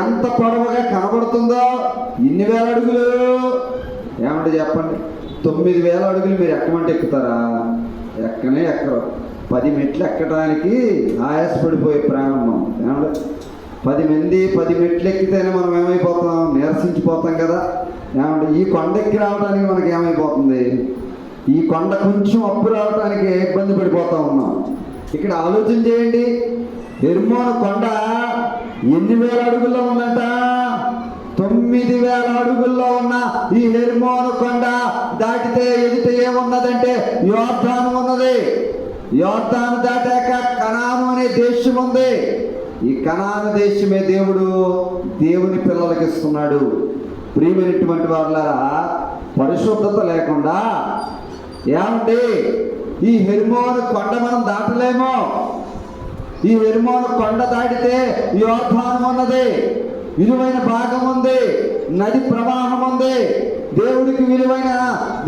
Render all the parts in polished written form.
ఎంత పొడవుగా కనబడుతుందో, ఇన్ని వేల అడుగులు ఏమంటే చెప్పండి. 9,000 అడుగులు మీరు ఎక్కమంటే ఎక్కుతారా? ఎక్కనే ఎక్కరు. 10 మెట్లు ఎక్కడానికి ఆయాసపడిపోయే ప్రారంభం. ఏమంటే 10 మెట్లు ఎక్కితేనే మనం ఏమైపోతాం? నీరసించిపోతాం కదా. ఏమంటే ఈ కొండ ఎక్కి రావడానికి మనకి ఏమైపోతుంది? ఈ కొండ కొంచెం అప్పు రావడానికి ఇబ్బంది పడిపోతూ ఉన్నాం. ఇక్కడ ఆలోచన చేయండి. హెర్మోను కొండ ఎన్ని వేల అడుగుల్లో ఉందంట? 9,000 అడుగుల్లో ఉన్న ఈ హెర్మోను కొండ దాటితే ఎదుట ఏమున్నదంటే యోర్దాను ఉన్నది. యోర్దాను దాటాక కనాను అనే దేశం ఉంది. ఈ కనాను దేశమే దేవుని పిల్లలకి ఇస్తున్నాడు. ప్రియమైనటువంటి వాళ్ళారా, పరిశుద్ధత లేకుండా ఏమండి ఈ హెర్మోను కొండ మనం దాటలేమో. ఈ హెర్మోను కొండ దాటితే యోర్దాను ఉన్నది, విలువైన భాగం ఉంది, నది ప్రవాహం ఉంది. దేవుడికి విలువైన,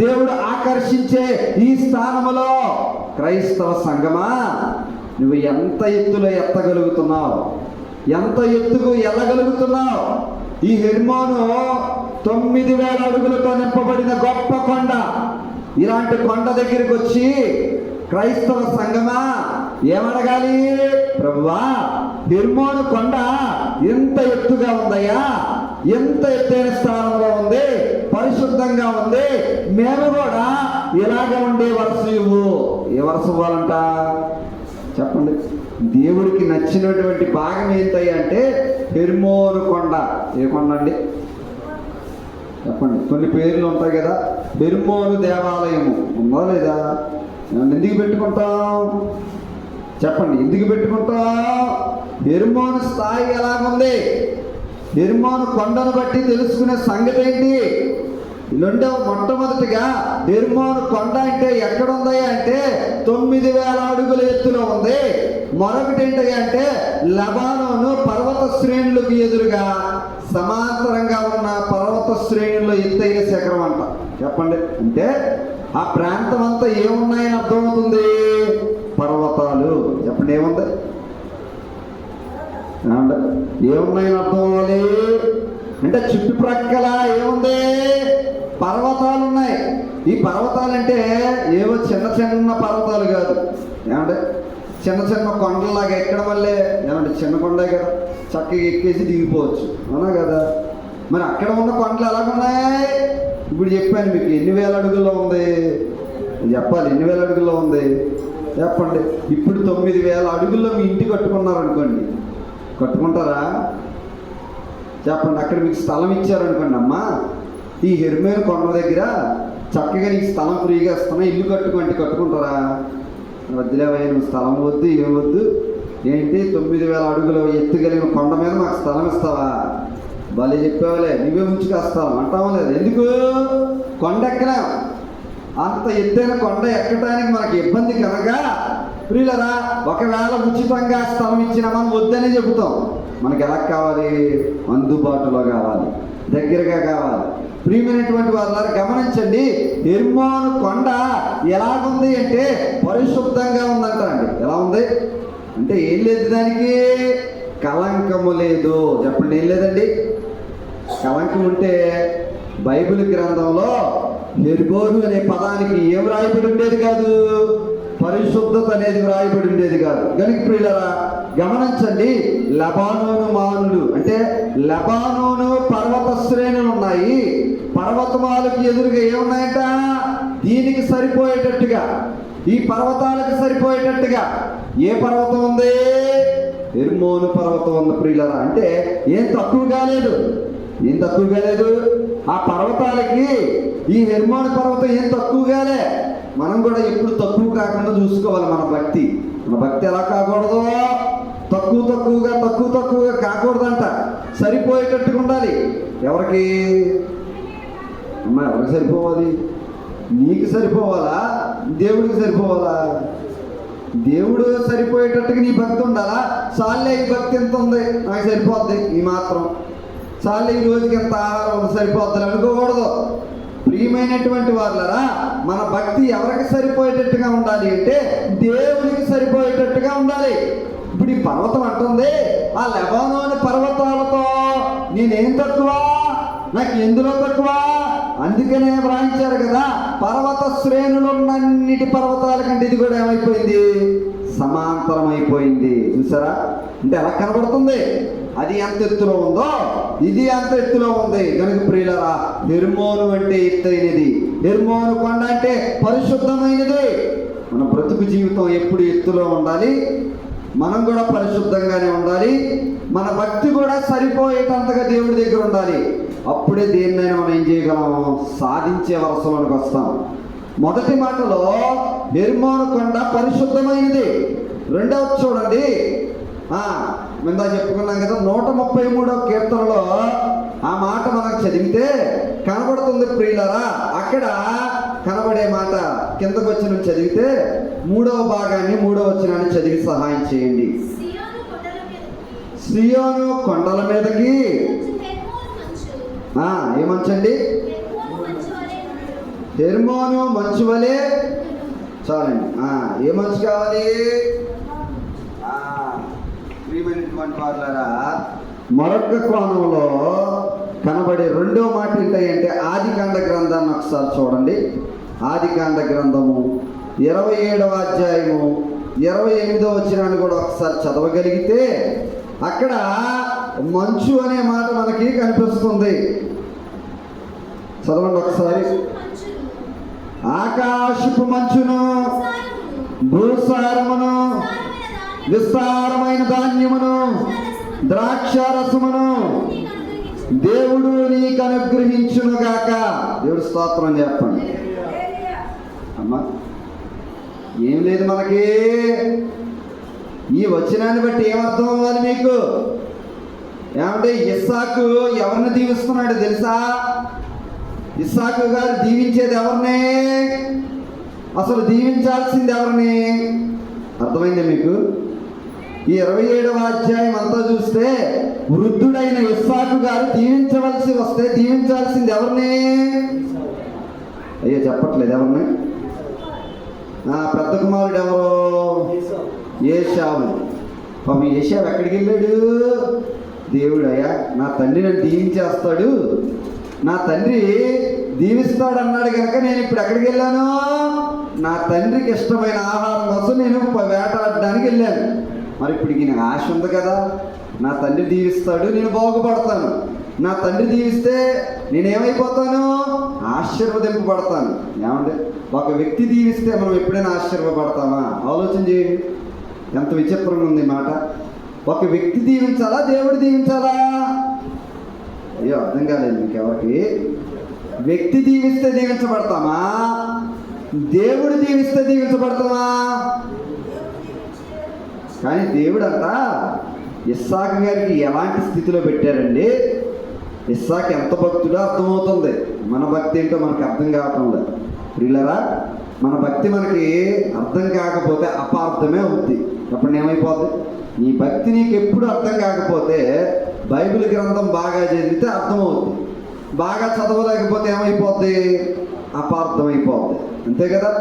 దేవుడు ఆకర్షించే ఈ స్థానములో క్రైస్తవ సంఘమా, నువ్వు ఎంత ఎత్తులో ఎత్తగలుగుతున్నావు? ఎంత ఎత్తుకు వెళ్ళగలుగుతున్నావు? ఈ హెర్మోను 9,000 అడుగులతో నింపబడిన గొప్ప కొండ. ఇలాంటి కొండ దగ్గరికి వచ్చి క్రైస్తవ సంఘమా ఏమడగాలి? ప్రభువా, హెర్మోను కొండ ఎంత ఎత్తుగా ఉందయ్యా, ఎంత ఎత్తైన స్థానంలో ఉంది, పరిశుద్ధంగా ఉంది. మేము కూడా ఇలాగ ఉండే వరుస ఇవ్వు. ఏ వరుస ఇవ్వాలంట చెప్పండి. దేవుడికి నచ్చినటువంటి భాగం ఏంటయ్యా అంటే హెర్మోను కొండ. ఏ కొండ అండి చెప్పండి. కొన్ని పేర్లు ఉంటాయి కదా. హెర్మోను దేవాలయము ఉందా లేదా? ఎందుకు పెట్టుకుంటాం చెప్పండి? ఎందుకు పెట్టుకుంటాం? హెర్మోను స్థాయి ఎలాగుంది? హెర్మోను కొండను బట్టి తెలుసుకునే సంగతి ఏంటి? మొట్టమొదటిగా హెర్మోను కొండ అంటే ఎక్కడుంది అంటే 9,000 అడుగుల ఎత్తులో ఉంది. మరొకటి ఏంటి అంటే లెబానోను పర్వత శ్రేణులకు ఎదురుగా సమాంతరంగా ఉన్న పర్వత శ్రేణుల్లో ఎత్తైన శిఖరం అంట. చెప్పండి. అంటే ఆ ప్రాంతం అంతా ఏమున్నాయని అర్థమవుతుంది? పర్వతాలు. చెప్పండి, ఏముంది? ఏమున్నాయని అర్థం అవ్వాలి అంటే చుట్టుప్రక్కల ఏముంది? పర్వతాలు ఉన్నాయి. ఈ పర్వతాలు అంటే ఏవో చిన్న చిన్న పర్వతాలు కాదు. ఏమంటే చిన్న చిన్న కొండలాగా ఎక్కడం వల్లే. ఏమంటే చిన్న కొండే కదా, చక్కగా ఎక్కేసి దిగిపోవచ్చు, అవునా కదా? మరి అక్కడ ఉన్న కొండలు ఎలాగున్నాయి? ఇప్పుడు చెప్పాను మీకు. ఎన్ని వేల అడుగుల్లో ఉంది చెప్పాలి. ఎన్ని వేల అడుగుల్లో ఉంది చెప్పండి. ఇప్పుడు 9,000 అడుగుల్లో మీ ఇంటి కట్టుకున్నారనుకోండి, కట్టుకుంటారా చెప్పండి? అక్కడ మీకు స్థలం ఇచ్చారనుకోండి, అమ్మా ఈ హెర్మోను కొండ దగ్గర చక్కగా నీకు స్థలం ఫ్రీగా ఇస్తున్నా, ఇల్లు కట్టుకుంటే కట్టుకుంటారా? వద్దులేవయ్య, నువ్వు స్థలం వద్దు, ఏం వద్దు. ఏంటి 9,000 అడుగులు ఎత్తుగలిగిన కొండ మీద మాకు స్థలం ఇస్తావా? భలే చెప్పేవాళ్ళే, నువ్వే ఉంచుకొస్తావు అంటావా లేదు? ఎందుకు? కొండ ఎక్కలేం. అంత ఎత్తైన కొండ ఎక్కడానికి మనకి ఇబ్బంది కనుక ప్రియులరా, ఒకవేళ ఉచితంగా స్థలం ఇచ్చినా మనం వద్దనే చెబుతాం. మనకి ఎలా కావాలి? అందుబాటులో కావాలి, దగ్గరగా కావాలి. ప్రియమైనటువంటి వాళ్ళని గమనించండి. హెర్మోను కొండ ఎలాగుంది అంటే పరిశుద్ధంగా ఉందంట అండి. ఎలా ఉంది అంటే ఏం లేదు, దానికి కళంకము లేదు. చెప్పండి, ఏం లేదండి? కళంకం ఉంటే బైబిల్ గ్రంథంలో హెర్మోను అనే పదానికి ఏం రాయబడి ఉండేది కాదు? పరిశుద్ధత అనేది వ్రాయబడి ఉండేది కాదు. కనుక ప్రియులరా గమనించండి. లెబానోను మానులు అంటే లెబానోను పర్వత శ్రేణులు ఉన్నాయి. పర్వతమాలకు ఎదురుగా ఏమున్నాయంట? దీనికి సరిపోయేటట్టుగా, ఈ పర్వతాలకు సరిపోయేటట్టుగా ఏ పర్వతం ఉంది? హెర్మోను పర్వతం ఉంది. ప్రియులరా అంటే ఏం తక్కువ కాలేదు. ఏం తక్కువ కాలేదు? ఆ పర్వతాలకి ఈ హెర్మోను పర్వతం ఏం తక్కువ కాలే. మనం కూడా ఎప్పుడు తక్కువ కాకుండా చూసుకోవాలి మన భక్తి. మన భక్తి ఎలా కాకూడదు? తక్కువగా కాకూడదంట. సరిపోయేటట్టుగా ఉండాలి. ఎవరికి అమ్మా? ఎవరికి సరిపోవాలి? నీకు సరిపోవాలా? దేవుడికి సరిపోవాలా? దేవుడు సరిపోయేటట్టుగా నీ భక్తి ఉండాలా? చాలే ఈ భక్తి ఎంత ఉంది, నాకు సరిపోద్ది, ఈ మాత్రం చాలే, ఈ రోజుకి ఎంత ఆహారం సరిపోద్ది అనుకోకూడదు. ప్రియమైనటువంటి వాళ్ళరా, మన భక్తి ఎవరికి సరిపోయేటట్టుగా ఉండాలి అంటే దేవునికి సరిపోయేటట్టుగా ఉండాలి. ఇప్పుడు ఈ పర్వతం అంటుంది ఆ లెబానోను పర్వతాలతో నేనేం తక్కువ, నాకు ఎందులో తక్కువ? అందుకనే వ్రాయించారు కదా, పర్వత శ్రేణులున్నన్నిటి పర్వతాల కంటే ఇది కూడా ఏమైపోయింది, సమాంతరం అయిపోయింది. చూసారా? అంటే ఎలా కనబడుతుంది? అది ఎంత ఎత్తులో ఉందో ఇది అంత ఎత్తులో ఉంది. కనుక ప్రియులారా, హెర్మోను అంటే ఎత్తైనది, హెర్మోను కొండ అంటే పరిశుద్ధమైనది. మన బ్రతుకు జీవితం ఎప్పుడు ఎత్తులో ఉండాలి, మనం కూడా పరిశుద్ధంగానే ఉండాలి, మన భక్తి కూడా సరిపోయేటంతగా దేవుడి దగ్గర ఉండాలి. అప్పుడే దేన్నైనా మనం ఏం చేయగలం, సాధించే వరసలోనికి వస్తాం. మొదటి మాటలో హెర్మోను కొండ పరిశుద్ధమైనది. రెండవ చూడండి, ముందా చెప్పుకున్నాం కదా, 133వ కీర్తనలో ఆ మాట మనకు చదివితే కనబడుతుంది ప్రియులారా. అక్కడ కనబడే మాట కిందకు వచ్చిన చదివితే 3వ భాగాన్ని 3వ వచనాన్ని చదివి సహాయం చేయండి. సియోను కొండల మీదకి ఏమంచండి, హెర్మోను మంచు వలె. చాలండి. ఏ మంచు కావాలి? ప్రియమైనటువంటి వాళ్ళారా, మరొక కోణంలో కనబడే రెండో మాట ఏంటంటే ఆదికాండ గ్రంథాన్ని ఒకసారి చూడండి. ఆదికాండ గ్రంథము 27వ అధ్యాయము 28వ వచనాన్ని కూడా ఒకసారి చదవగలిగితే అక్కడ మంచు అనే మాట మనకి కనిపిస్తుంది. చదవండి ఒకసారి. ఆకాశపు మంచును, భూసారమును, విస్తారమైన ధాన్యమును, ద్రాక్షారసమును దేవుడు నీకు అనుగ్రహించునుగాక. దేవుడు స్తోత్రం చెప్పండి. అమ్మా, ఏం లేదు మనకి. ఈ వచనాన్ని బట్టి ఏమర్థం అవ్వాలి మీకు? ఏమంటే ఇస్సాకు ఎవరిని దీవిస్తున్నాడు తెలుసా? ఇస్సాకు గారు దీవించేది ఎవరిని? అసలు దీవించాల్సింది ఎవరిని? అర్థమైంది మీకు? ఈ 27వ అధ్యాయం అంతా చూస్తే వృద్ధుడైన ఇస్సాకు గారు దీవించవలసి వస్తే దీవించాల్సింది ఎవరిని? అయ్యో చెప్పట్లేదు. ఎవరిని? పెద్ద కుమారుడు ఎవరు? ఏశావు. పాపం ఏశావు ఎక్కడికి వెళ్ళాడు? దేవుడు, అయ్యా నా తండ్రి నన్ను దీవించేస్తాడు, నా తండ్రి దీవిస్తాడు అన్నాడు కనుక నేను ఇప్పుడు ఎక్కడికి వెళ్ళాను? నా తండ్రికి ఇష్టమైన ఆహారం కోసం నేను వేటాడడానికి వెళ్ళాను. మరి ఇప్పుడు నాకు ఆశ ఉంది కదా, నా తండ్రి దీవిస్తాడు, నేను బాగుపడతాను. నా తండ్రి దీవిస్తే నేనేమైపోతాను? ఆశీర్వదింపబడతాను. ఏమంటే ఒక వ్యక్తి దీవిస్తే మనం ఎప్పుడైనా ఆశీర్వపడతామా? ఆలోచన చేయండి. ఎంత విచిత్రంగా ఉంది మాట. ఒక వ్యక్తి దీవించాలా, దేవుడు దీవించాలా? అయ్యో అర్థం కాలేదు మీకు ఎవరికి. వ్యక్తి దీవిస్తే దీవించబడతామా, దేవుడు దీవిస్తే దీవించబడతామా? కానీ దేవుడు అంట ఇస్సాకు గారికి ఎలాంటి స్థితిలో పెట్టారండి. ఇస్సాకు ఎంత భక్తుడో అర్థమవుతుంది. మన భక్తి ఏంటో మనకు అర్థం కావటం లేదు. ప్రియులరా, మన భక్తి మనకి అర్థం కాకపోతే అపార్థమే అవుద్ది. అప్పుడు ఏమైపోద్ది? నీ భక్తి నీకు ఎప్పుడు అర్థం కాకపోతే బైబిల్ గ్రంథం బాగా చదివితే అర్థమవుద్ది, బాగా చదవలేకపోతే ఏమైపోద్ది? అపార్థమైపోద్ది. అంతే కదా?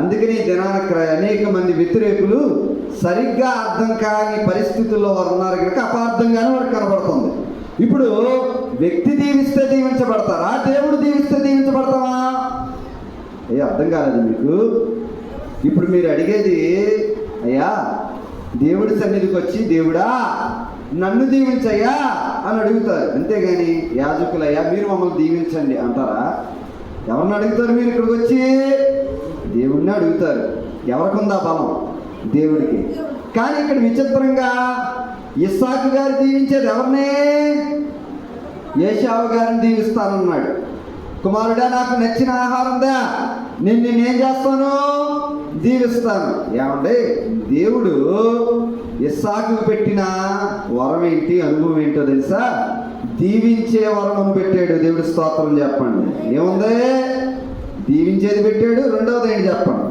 అందుకని దినానికి అనేక మంది వ్యతిరేకులు సరిగ్గా అర్థం కాని పరిస్థితుల్లో వారు ఉన్నారు కనుక అపార్థంగానే వారికి కనబడుతుంది. ఇప్పుడు వ్యక్తి దీవిస్తే దీవించబడతారా, దేవుడు దీవిస్తే దీవించబడతావా? అర్థం కాలేదు మీకు. ఇప్పుడు మీరు అడిగేది, అయ్యా దేవుడి సన్నిధికి వచ్చి దేవుడా నన్ను దీవించయ్యా అని అడుగుతారు. అంతేగాని యాజకులయ్యా మీరు మమ్మల్ని దీవించండి అంటారా? ఎవరిని అడుగుతారు మీరు ఇక్కడికి వచ్చి? దేవుడిని అడుగుతారు. ఎవరికి ఉందా బలం? దేవుడికి. కానీ ఇక్కడ విచిత్రంగా ఇస్సాకు గారు దీవించేది ఎవరిని? ఏశావు గారిని దీవిస్తానన్నాడు. కుమారుడా నాకు నచ్చిన ఆహారందా, నేనేం చేస్తాను? దీవిస్తాను. ఏమండి, దేవుడు ఇస్సాకు పెట్టిన వరం ఏంటి, అనుభవం ఏంటో తెలుసా? దీవించే వరం పెట్టాడు. దేవుడి స్తోత్రం చెప్పండి. ఏముంది? దీవించేది పెట్టాడు. రెండవది ఏంటి చెప్పండి?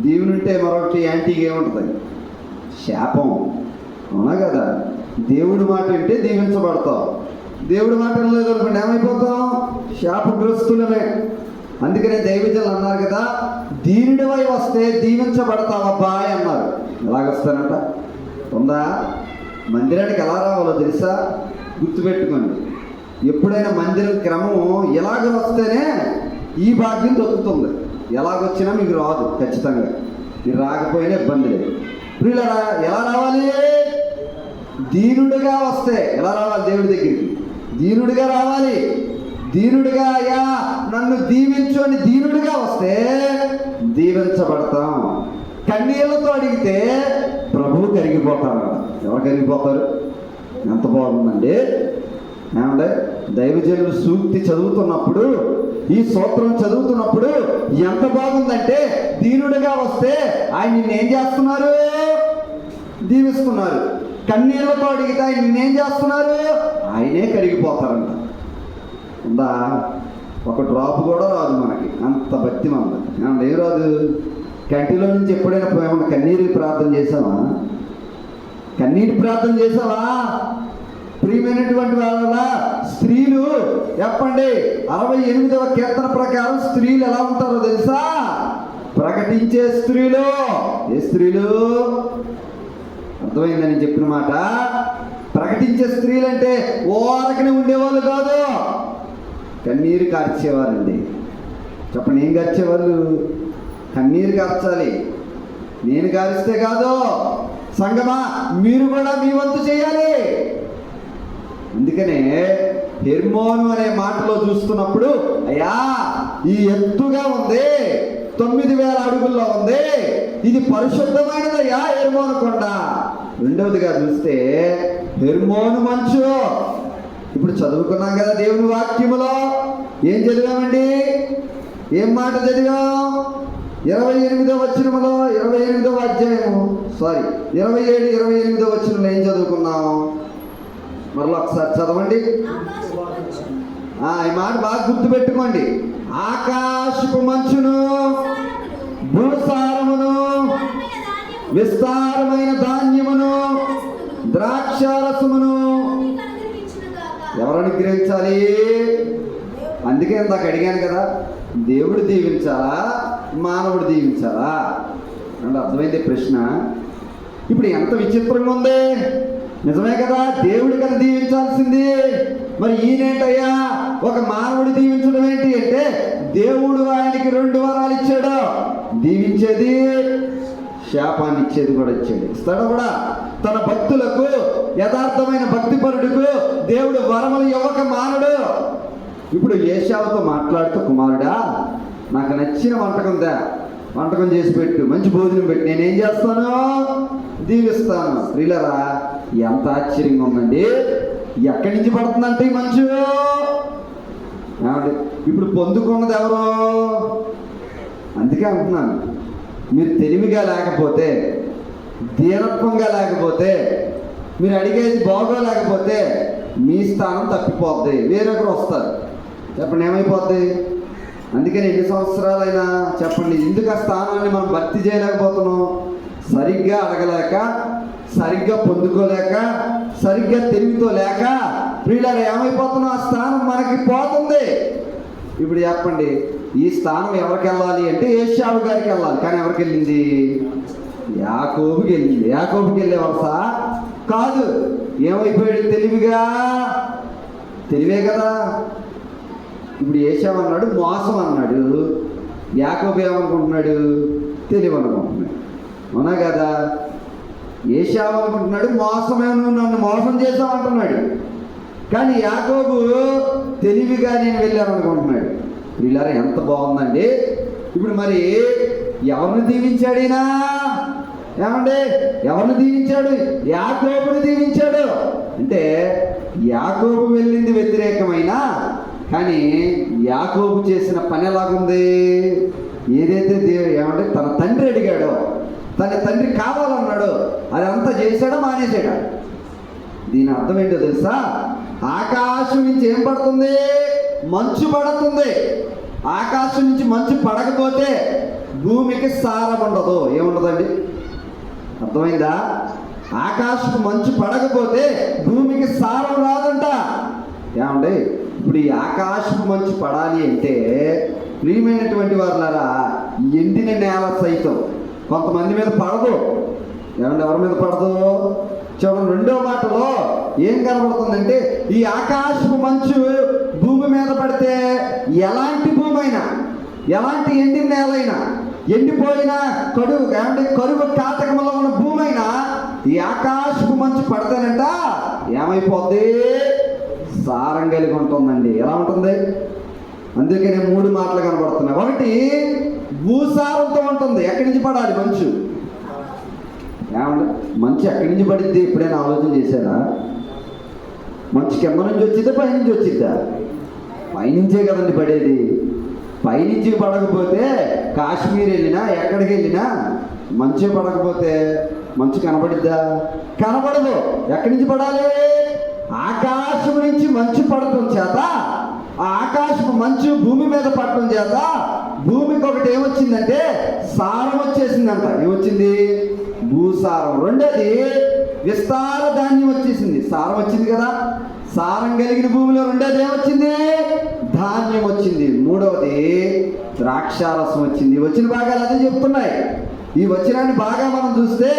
దీవునుంటే మరొకటి యాంటీగా ఏముంటుంది? శాపం. అవునా కదా? దేవుడి మాట అంటే దీవించబడతావు, దేవుడి మాట లేదు అనుకోండి ఏమైపోతాం? శాపగ్రస్తులమే. అందుకనే దైవజనులు అన్నారు కదా, దీనుడివై వస్తే దీవించబడతావబ్బా అన్నారు. ఎలాగొస్తానంట? ఉందా? మందిరానికి ఎలా రావాలో తెలుసా? గుర్తుపెట్టుకోండి. ఎప్పుడైనా మందిరం క్రమం ఇలాగ వస్తేనే ఈ భాగ్యం దొరుకుతుంది. ఎలాగొచ్చినా మీకు రాదు ఖచ్చితంగా. మీరు రాకపోయినా ఇబ్బంది లేదు. ప్రియులారా, ఎలా రావాలి? దీనుడిగా వస్తే ఎలా రావాలి? దేవుడి దగ్గరికి దీనుడిగా రావాలి. దీనుడిగా, అయ్యా నన్ను దీవించు అని దీనుడిగా వస్తే దీవించబడతాం. కన్నీళ్లతో అడిగితే ప్రభువు కరిగిపోతారు. ఎవరు కరిగిపోతారు? ఎంత బాగుందండి. ఏమంటే దైవజనులు సూక్తి చదువుతున్నప్పుడు, ఈ సూత్రం చదువుతున్నప్పుడు ఎంత బాగుందంటే, దీనుడిగా వస్తే ఆయన నిన్నేం చేస్తున్నారు? దీవిస్తున్నారు. కన్నీళ్లతో అడిగితే ఆయన నిన్నేం చేస్తున్నారు? ఆయనే కరిగిపోతారంట. ఉందా? ఒక డ్రాప్ కూడా రాదు మనకి, అంత భక్తి మనది. ఏమంటే ఏం రాదు? కంటిలో నుంచి ఎప్పుడైనా ఏమన్నా కన్నీరు ప్రార్థన చేసావా? కన్నీటి ప్రార్థన చేసావా? ప్రియమైనటువంటి వాళ్ళ స్త్రీలు చెప్పండి, 68వ కీర్తన ప్రకారం స్త్రీలు ఎలా ఉంటారో తెలుసా? ప్రకటించే స్త్రీలు. ఏ స్త్రీలు? అర్థమైందని చెప్పిన మాట. ప్రకటించే స్త్రీలు అంటే ఓరకనే ఉండేవాళ్ళు కాదు, కన్నీరు కార్చేవారండి. చెప్పండి, ఏం కార్చేవాళ్ళు? కన్నీరు కార్చాలి. నేను కారిస్తే కాదు, సంగమా మీరు కూడా మీ వంతు చేయాలి. అందుకనే హెర్మోను అనే మాటలో చూస్తున్నప్పుడు, అయ్యా ఈ ఎత్తుగా ఉంది, 9000 అడుగుల్లో ఉంది, ఇది పరిశుద్ధమైనదయ్యా హెర్మోను కొండ. రెండవదిగా చూస్తే హెర్మోను మంచు. ఇప్పుడు చదువుకున్నాం కదా దేవుని వాక్యములో. ఏం చదివామండి? ఏం మాట చదివాం? 28వ వచనములో, 28వ అధ్యాయము 27, 28వ వచనంలో ఏం చదువుకున్నాం? మరలా ఒకసారి చదవండి. ఈ మాట బాగా గుర్తుపెట్టుకోండి. ఆకాశపు మంచును, భూసారమును, విస్తారమైన ధాన్యమును, ద్రాక్షారసమును ఎవరు అనుగ్రహించాలి? అందుకే ఇందాక అడిగాను కదా, దేవుడు దీవించాలా మానవుడు దీవించాలా అంటే అర్థమైంది ప్రశ్న. ఇప్పుడు ఎంత విచిత్రంగా ఉంది. నిజమే కదా, దేవుడి కదా దీవించాల్సింది. మరి ఈయనేంటయ్యా ఒక మానవుడు దీవించడం ఏంటి అంటే, దేవుడు ఆయనకి 2 వరాలు ఇచ్చాడు. దీవించేది, శాపాన్ని ఇచ్చేది కూడా ఇచ్చాడు. ఇస్తాడు కూడా. తన భక్తులకు, యథార్థమైన భక్తిపరుడుకు దేవుడు వరములు ఇవ్వక మానడు. ఇప్పుడు ఏశావుతో మాట్లాడుతూ, కుమారుడా నాకు నచ్చిన వంటకం చేసి పెట్టు, మంచి భోజనం పెట్టు, నేనేం చేస్తాను? దీవిస్తాను. ప్రియులరా, ఎంత ఆశ్చర్యంగా ఉందండి. ఎక్కడి నుంచి పడుతుందంటే ఈ మంచు? ఇప్పుడు పొందుకున్నది ఎవరు? అందుకే అంటున్నాను, మీరు తెలివిగా లేకపోతే, దీనత్వంగా లేకపోతే, మీరు అడిగేది బాగోలేకపోతే మీ స్థానం తప్పిపోద్ది, వేరొకరు వస్తారు. చెప్పండి, ఏమైపోద్ది? అందుకని ఎన్ని సంవత్సరాలైనా చెప్పండి, ఎందుకు ఆ స్థానాన్ని మనం భర్తీ చేయలేకపోతున్నాం? సరిగ్గా అడగలేక, సరిగ్గా పొందుకోలేక, సరిగ్గా తెలివితో లేక ప్రియులారా ఏమైపోతున్నాం? ఆ స్థానం మనకి పోతుంది. ఇప్పుడు చెప్పండి, ఈ స్థానం ఎవరికి వెళ్ళాలి అంటే ఏశావు గారికి వెళ్ళాలి. కానీ ఎవరికి వెళ్ళింది? యాకోబుకి వెళ్ళింది. యాకోబుకి వెళ్ళే వరుస కాదు. ఏమైపోయాడు? తెలివే కదా. ఇప్పుడు ఏశావు అన్నాడు మోసం అన్నాడు, యాకోబు ఏమనుకుంటున్నాడు? తెలివి అనుకుంటున్నాడు. అవునా కదా? ఏశావు అనుకుంటున్నాడు మోసమే, నన్ను మోసం చేసామంటున్నాడు. కానీ యాకోబు తెలివిగా నేను వెళ్ళాను అనుకుంటున్నాడు. వీళ్ళారా ఎంత బాగుందండి. ఇప్పుడు మరి ఎవరిని దీవించాడినా? ఏమండి, ఎవరిని దీవించాడు? యాకోబుని దీవించాడు. అంటే యాకోబు వెళ్ళింది వ్యతిరేకమైనా, కానీ యాకోబు చేసిన పని ఎలాగుంది? ఏదైతే ఏమంటే తన తండ్రి అడిగాడో, తన తండ్రి కావాలన్నాడు, అదంతా చేశాడో మానేశాడా? దీని అర్థం ఏంటో తెలుసా? ఆకాశం నుంచి ఏం పడుతుంది? మంచు పడుతుంది. ఆకాశం నుంచి మంచు పడకపోతే భూమికి సారం ఉండదు. ఏముండదండి? అర్థమైందా? ఆకాశపు మంచు పడకపోతే భూమికి సారం రాదంట. ఏమండి, ఇప్పుడు ఈ ఆకాశపు మంచు పడాలి అంటే ప్రియమైనటువంటి వారులారా, ఎండిన నేల సైతం కొంతమంది మీద పడదు. ఏమంటే ఎవరి మీద పడదు? చూడండి, రెండో మాటలో ఏం కనబడుతుందంటే, ఈ ఆకాశపు మంచు భూమి మీద పడితే ఎలాంటి భూమి అయినా, ఎలాంటి ఎండిన నేలైనా, ఎండిపోయిన కరువు కాటకములో ఉన్న భూమి అయినా ఈ ఆకాశపు మంచు పడితేనంట ఏమైపోద్ది? సారం కలిగి ఉంటుందండి. ఎలా ఉంటుంది? అందుకనే 3 మాటలు కనబడుతున్నాయి. ఒకటి, భూసారంతో ఉంటుంది. ఎక్కడి నుంచి పడాలి మంచు? ఏమంటే మంచు ఎక్కడి నుంచి పడిద్ది? ఎప్పుడైనా ఆలోచన చేశారా? మంచు కింద నుంచి వచ్చిద్దా, పైనుంచి వచ్చిద్దా? పైనుంచే కదండి పడేది. పైనుంచి పడకపోతే కాశ్మీర్ వెళ్ళినా, ఎక్కడికి వెళ్ళినా మంచే పడకపోతే మంచు కనబడిద్దా? కనబడదు. ఎక్కడి నుంచి పడాలి? ఆకాశం నుంచి మంచు పడటం చేత, ఆ ఆకాశపు మంచు భూమి మీద పడటం చేత భూమికి ఒకటి ఏమొచ్చిందంటే సారం వచ్చేసిందంట. ఏమొచ్చింది? భూసారం. రెండోది, విస్తార ధాన్యం వచ్చేసింది. సారం వచ్చింది కదా, సారం కలిగిన భూమిలో రెండోది ఏమొచ్చింది? ధాన్యం వచ్చింది. మూడవది, ద్రాక్షారసం వచ్చింది. వచ్చిన భాగాలు అదే చెప్తున్నాయి. ఈ వచనాన్ని బాగా మనం చూస్తే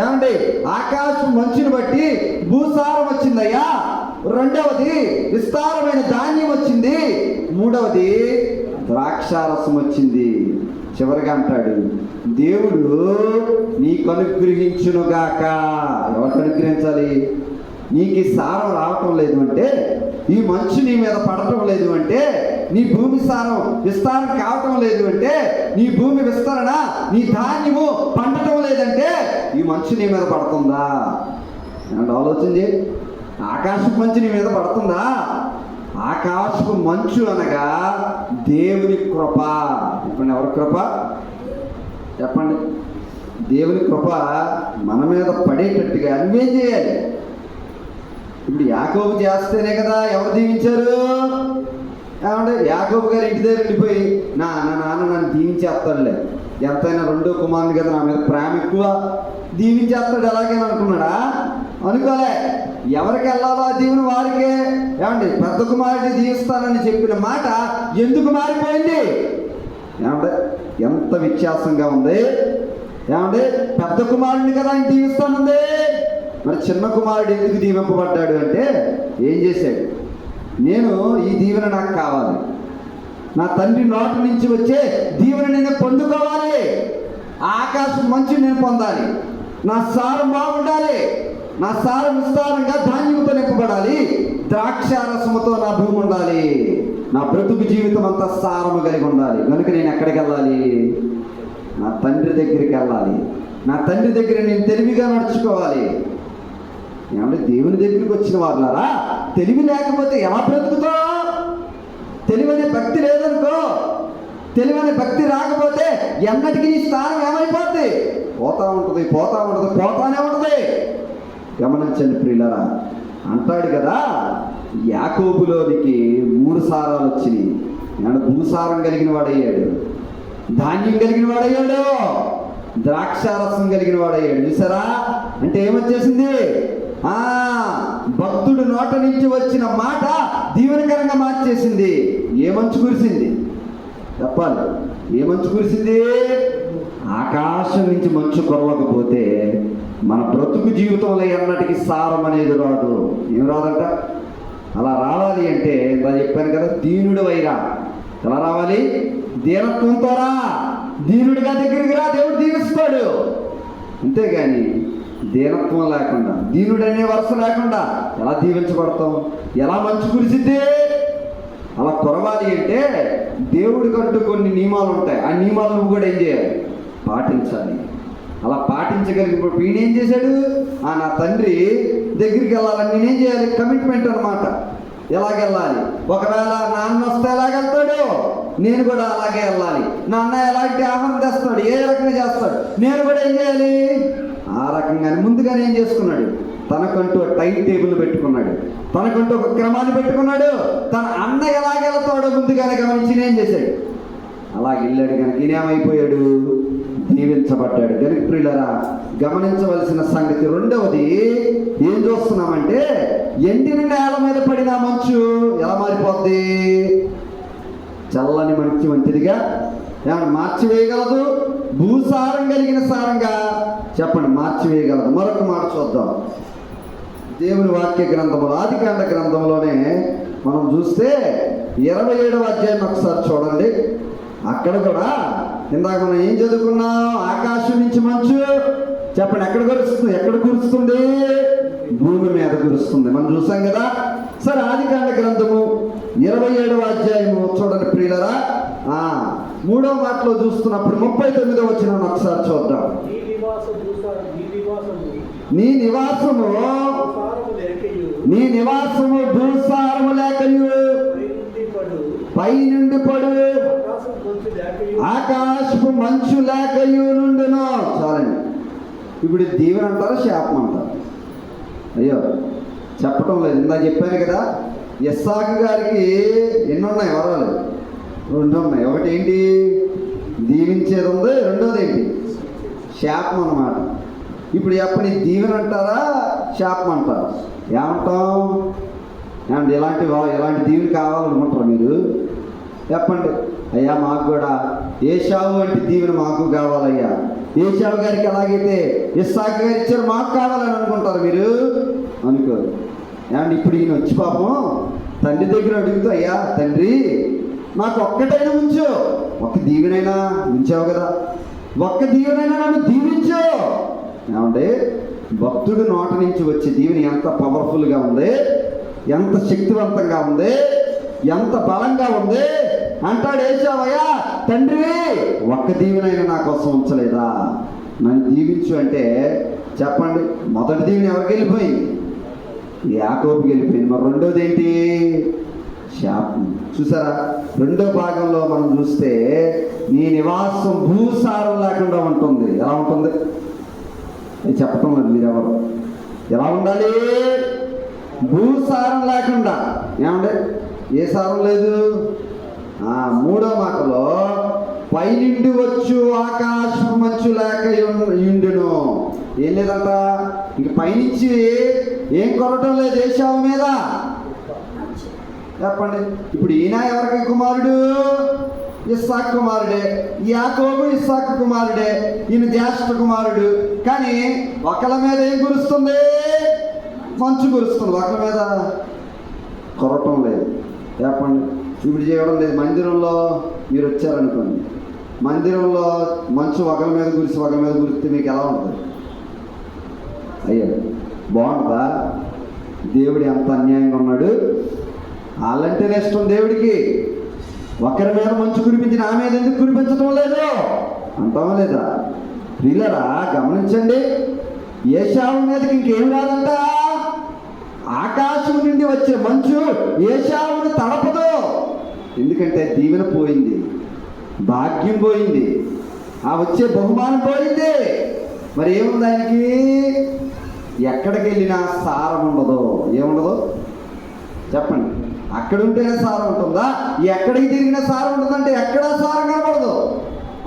ఏమండి, ఆకాశం మంచుని బట్టి భూసారం వచ్చిందయ్యా. రెండవది, విస్తారమైన ధాన్యం వచ్చింది. మూడవది, ద్రాక్షారసం వచ్చింది. చివరిగా అంటాడు, దేవుడు నీకు అనుగ్రహించునుగాక. ఎవరికి అనుగ్రహించాలి? నీకు ఈ సారం రావటం లేదు అంటే, ఈ మంచు నీ మీద పడటం లేదు అంటే, నీ భూమి సారం విస్తారం కావటం లేదు అంటే, నీ భూమి విస్తరణ, నీ ధాన్యము పండటం లేదంటే ఈ మంచు నీ మీద పడుతుందా? ఏమంటే ఆలోచన చేయి. ఆకాశపు మంచు నీ మీద పడుతుందా? ఆకాశపు మంచు అనగా దేవుని కృప. చెప్పండి, ఎవరి కృప? చెప్పండి. దేవుని కృప మన మీద పడేటట్టుగా నువ్వేం చేయాలి? ఇప్పుడు యాకోబు చేస్తేనే కదా ఎవరు దీవించారు? ఏమంటే యాకోబు గారు ఇంటి దగ్గర వెళ్ళిపోయి, నా నాన్న నన్ను దీవించేస్తాడులే, ఎంతైనా రెండో కుమారుని కదా, నా మీద ప్రేమ ఎక్కువ, దీవించేస్తాడు ఎలాగైనా అనుకున్నాడా? అనుకోలే. ఎవరికి వెళ్ళాలో ఆ దీవెన వారికే. ఏమండి, పెద్ద కుమారుడిని దీవిస్తానని చెప్పిన మాట ఎందుకు మారిపోయింది? ఏమంటే ఎంత వ్యత్యాసంగా ఉంది. ఏమంటే పెద్ద కుమారుడిని కదా ఆయన దీవిస్తానుంది, మరి చిన్న కుమారుడు ఎందుకు దీవింపబడ్డాడు అంటే ఏం చేశాడు? నేను ఈ దీవెన నాకు కావాలి, నా తండ్రి నోటి నుంచి వచ్చే దీవెన నేను పొందుకోవాలి, ఆకాశం మంచు నేను పొందాలి, నా సారం బాగుండాలి, నా సారం విస్తారంగా ధాన్యంతో నింపబడాలి, ద్రాక్షారసముతో నా భూమి ఉండాలి, నా బ్రతుకు జీవితం అంతా సారము కలిగి ఉండాలి. కనుక నేను ఎక్కడికి వెళ్ళాలి? నా తండ్రి దగ్గరికి వెళ్ళాలి. నా తండ్రి దగ్గర నేను తెలివిగా నడుచుకోవాలి. ఏమంటే దేవుని దగ్గరికి వచ్చిన వాళ్ళారా, తెలివి లేకపోతే ఎలా బ్రతుకుతావు? తెలివనే భక్తి లేదనుకో, తెలివనే భక్తి రాకపోతే ఎన్నటికీ నీ స్థానం ఏమైపోద్ది? పోతా ఉంటుంది, పోతా ఉంటుంది, పోతానే ఉంటుంది. గమనించండి ప్రియులారా, అంటాడు కదా, యాకోబులోనికి 3 సారాలు వచ్చినాయి. నేను భూసారం కలిగిన వాడయ్యాడు, ధాన్యం కలిగిన వాడయ్యాడు, ద్రాక్షారసం కలిగిన వాడయ్యాడు. చూసారా? అంటే ఏమొచ్చేసింది? భక్తుడు నోట నుంచి వచ్చిన మాట దీవెనకరంగా మార్చేసింది. ఏ మంచు కురిసింది? చెప్పాలి. ఏ మంచు కురిసింది? ఆకాశం నుంచి మంచు కురవకపోతే మన బ్రతుకు జీవితంలో ఎన్నటికి సారం అనేది రాదు. ఏం రాదంట? అలా రావాలి అంటే ఇలా చెప్పాను కదా, దీనుడు వైరా. ఎలా రావాలి? దీనత్వంతో రా, దీనుడిగా దగ్గరికి రా, దేవుడు దీవిస్తాడు. అంతేగాని దీనత్వం లేకుండా, దీనుడనే వరుస లేకుండా ఎలా దీవించబడతాం? ఎలా మంచు కురిసిద్ది? అలా కురవాలి అంటే దేవుడికంటూ కొన్ని నియమాలు ఉంటాయి. ఆ నియమాలు నువ్వు కూడా ఏం చేయాలి? పాటించాలి. అలా పాటించగలిగినప్పుడు వీడేం చేశాడు? నా తండ్రి దగ్గరికి వెళ్ళాలని నేనేం చేయాలి? కమిట్మెంట్ అనమాట. ఎలాగెళ్ళాలి? ఒకవేళ నాన్న వస్తే ఎలాగెళ్తాడు, నేను కూడా అలాగే వెళ్ళాలి. నాన్న ఎలాంటి ఆహారం తెస్తాడు, ఏ రకంగా చేస్తాడు, నేను కూడా ఏం చేయాలి? ఆ రకంగానే ముందుగానే ఏం చేసుకున్నాడు? తనకంటూ టైం టేబుల్ పెట్టుకున్నాడు, తనకంటూ ఒక క్రమాన్ని పెట్టుకున్నాడు. తన అన్న ఎలాగెళ్తాడో ముందుగానే గమనించి ఏం చేశాడు? అలాగే వెళ్ళాడు. కనుక ఈయనేమైపోయాడు? దీవించబడ్డాడు. కనుక ప్రియులారా, గమనించవలసిన సంగతి రెండవది ఏం చూస్తున్నామంటే, ఎండిన నేల మీద పడిన మంచు ఎలా మారిపోద్ది? చల్లని మంచి మంచిదిగా ఏమన్నా మార్చివేయగలదు. భూసారం కలిగిన సారంగా చెప్పండి, మార్చివేయగలదు. మరొక మాట చూద్దాం. దేవుని వాక్య గ్రంథములు ఆదికాండ గ్రంథంలోనే మనం చూస్తే 27వ అధ్యాయం ఒకసారి చూడండి. అక్కడ కూడా ఇందాక మనం ఏం చదువుకున్నాం? ఆకాశం నుంచి మంచు చెప్పండి ఎక్కడ కురుస్తుంది? ఎక్కడ కురుస్తుంది? భూమి మీద కురుస్తుంది. మనం చూసాం కదా. సరే, ఆదికాండ గ్రంథము 27వ అధ్యాయము చూడండి ప్రియులరా. 3వ మాటలో చూస్తున్నప్పుడు 39వ వచనం ఒకసారి చూద్దాం. నీ నివాసము భూసారము లేకయు పై నుండి పడు ఆకాశపు మంచు లేకయు నుండును. చాలండి. ఇప్పుడు దీవెన అంటారా శాపం అంటారు? అయ్యో చెప్పటం లేదు. ఇందా చెప్పాను కదా, ఇస్సాకు గారికి ఎన్ని ఉన్నాయి వరాలు? 2 ఉన్నాయి. ఒకటి ఏంటి? దీవించేది ఉంది. రెండోది ఏంటి? శాపం అన్నమాట. ఇప్పుడు చెప్పండి, దీవెన అంటారా శాపం అంటారా? ఏమంటాం? ఏమంటే ఎలాంటి దీవెన కావాలనుకుంటారా మీరు? చెప్పండి. అయ్యా మాకు కూడా ఏశావు వంటి దీవెన మాకు కావాలయ్యా. ఏశావు గారికి ఎలాగైతే ఇస్సాకు గారు ఇచ్చారు మాకు కావాలని అనుకుంటారు మీరు? అనుకోరు. ఏమంటే ఇప్పుడు ఈయన వచ్చి పాపం తండ్రి దగ్గర అడుగుతూ, అయ్యా తండ్రి నాకు ఒక్కటైనా ఉంచు, ఒక్క దీవెనైనా ఉంచావు కదా, ఒక్క దీవెనైనా నన్ను దీవించు. ఏమంటే భక్తుడు నోట నుంచి వచ్చే దీవెన ఎంత పవర్ఫుల్గా ఉంది, ఎంత శక్తివంతంగా ఉంది, ఎంత బలంగా ఉంది అంటాడు. ఏశావయ్యా తండ్రి ఒక్క దీవెనైనా నా కోసం ఉంచలేదా, నన్ను దీవించు అంటే చెప్పండి. మొదటి దీవెన ఎవరికి వెళ్ళిపోయింది? యాకోబుకి వెళ్ళిపోయింది. మరి రెండోది ఏంటి? శాపం. చూసారా? 2వ భాగంలో మనం చూస్తే నీ నివాసం భూసారం లేకుండా ఉంటుంది. ఎలా ఉంటుంది? అది చెప్పటం లేదు మీరెవరు. ఎలా ఉండాలి? భూసారం లేకుండా. ఏమంటే ఏ సారం లేదు? 3వ మాటలో పైనుండి వచ్చు ఆకాశం మంచు లేక యుండును. ఏం లేదంట, ఇంక పైనుంచి ఏం కొరటం లేదు ఏశావు మీద. చెప్పండి. ఇప్పుడు ఈయన ఎవరికి కుమారుడు? ఇస్సాకు కుమారుడే. యాకోబు ఇస్సాకు కుమారుడే. ఈయన జ్యేష్ఠ కుమారుడు. కానీ ఒకళ్ళ మీద ఏం కురుస్తుంది? మంచు కురుస్తుంది. ఒకళ్ళ మీద కొరటం లేదు. చెప్పండి. ఇప్పుడు చేయడం లేదు. మందిరంలో మీరు వచ్చారనుకోండి, మందిరంలో మంచు ఒకరి మీద కురిస్తే మీకు ఎలా ఉంటుంది? అయ్యో బాగుంటుందా? దేవుడు ఎంత అన్యాయంగా ఉన్నాడు. వాళ్ళంటేనే ఇష్టం దేవుడికి. ఒకరి మీద మంచు కురిపించి నా మీద ఎందుకు కురిపించడం లేదు అంటామా లేదా? ప్రియులరా గమనించండి. ఏశావు మీదకి ఇంకేం రాదంట. ఆకాశం నుండి వచ్చే మంచు ఏశావుని తడపదు. ఎందుకంటే దీవెన పోయింది, భాగ్యం పోయింది, వచ్చే బహుమానం పోయింది. మరి ఏముంది ఆయనకి? ఎక్కడికి వెళ్ళినా సారం ఉండదు. ఏముండదు చెప్పండి. అక్కడ ఉంటేనే సారం ఉంటుందా? ఎక్కడికి తిరిగినా సారం ఉంటుందంటే ఎక్కడా సారం కనబడదు.